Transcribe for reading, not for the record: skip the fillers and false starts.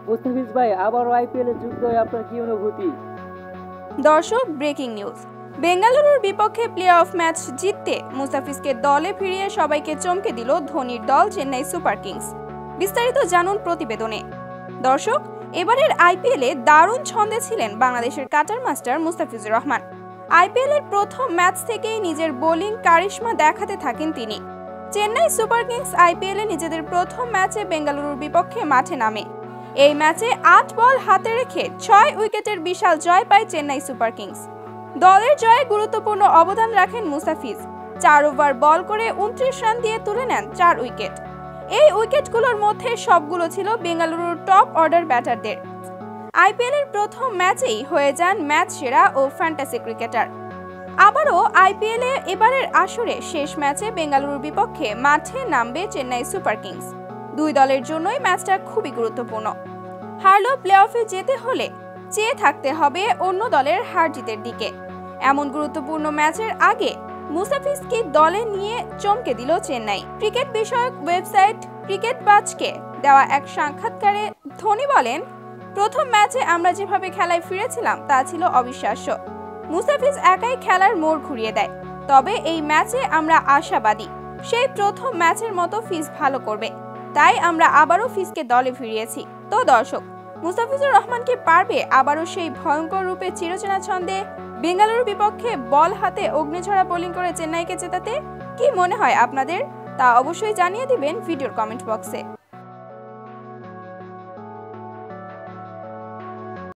মুস্তাফিজ ভাই আবারও আইপিএলে যুক্ত হয়ে আপনার কি অনুভূতি? দর্শক, ব্রেকিং নিউজ। বেঙ্গালুরুর বিপক্ষে প্লে অফ ম্যাচ জিততে মুস্তাফিজকে দলে ফিরিয়ে সবাইকে চমকে দিল ধোনির দল চেন্নাই সুপার কিংস। বিস্তারিত জানুন প্রতিবেদনে। দর্শক, এবারের আইপিএলে দারুণ ছন্দে ছিলেন বাংলাদেশের কাটার মাস্টার মুস্তাফিজুর রহমান। আইপিএলের প্রথম ম্যাচ থেকেই নিজের বোলিং কারিশমা দেখাতে থাকেন তিনি। চেন্নাই সুপার কিংস আইপিএলে নিজেদের প্রথম ম্যাচে বেঙ্গালুরুর বিপক্ষে মাঠে নামে। এই ম্যাচে ৮ বল হাতে রেখে ৬ উইকেটের বিশাল জয় পায় চেন্নাই সুপার কিংস। দলের জয়ে গুরুত্বপূর্ণ অবদান রাখেন মুস্তাফিজ। ৪ ওভার বল করে ২৯ রান দিয়ে তুলে নেন ৪ উইকেট। এই উইকেটগুলোর মধ্যে সবগুলো ছিল বেঙ্গালুরুর টপ অর্ডার ব্যাটারদের। আইপিএলের প্রথম ম্যাচেই হয়ে যান ম্যাচ সেরা ও ফ্যান্টাসি ক্রিকেটার। আবারও আইপিএলে এবারের আসরে শেষ ম্যাচে বেঙ্গালুরুর বিপক্ষে মাঠে নামবে চেন্নাই সুপার কিংস। দুই দলের জন্যই ম্যাচটা খুবই গুরুত্বপূর্ণ। হারলেও প্লে অফে যেতে হলে চেয়ে থাকতে হবে অন্য দলের হার জিতের দিকে। এমন গুরুত্বপূর্ণ ম্যাচের আগে মুস্তাফিজকে দলে নিয়ে চমকে দিল চেন্নাই। ক্রিকেট বিষয়ক ওয়েবসাইট ক্রিকেট বাজকে দেওয়া এক সাক্ষাৎকারে ধোনি বলেন, প্রথম ম্যাচে আমরা যেভাবে খেলায় ফিরেছিলাম তা ছিল অবিশ্বাস্য। মুস্তাফিজ একাই খেলার মোড় ঘুরিয়ে দেয়। তবে এই ম্যাচে আমরা আশাবাদী সেই প্রথম ম্যাচের মতো ফিজ ভালো করবে, তাই আমরা আবারও ফিজকে দলে ফিরিয়েছি। তো দর্শক, মুস্তাফিজুর রহমান কি পারবে আবারও সেই ভয়ঙ্কর রূপে চিরচেনা ছন্দে বেঙ্গালুরুর বিপক্ষে বল হাতে অগ্নিঝরা বোলিং করে চেন্নাইকে জেতাতে? কি মনে হয় আপনাদের? তা অবশ্যই জানিয়ে দিবেন ভিডিওর কমেন্ট বক্সে।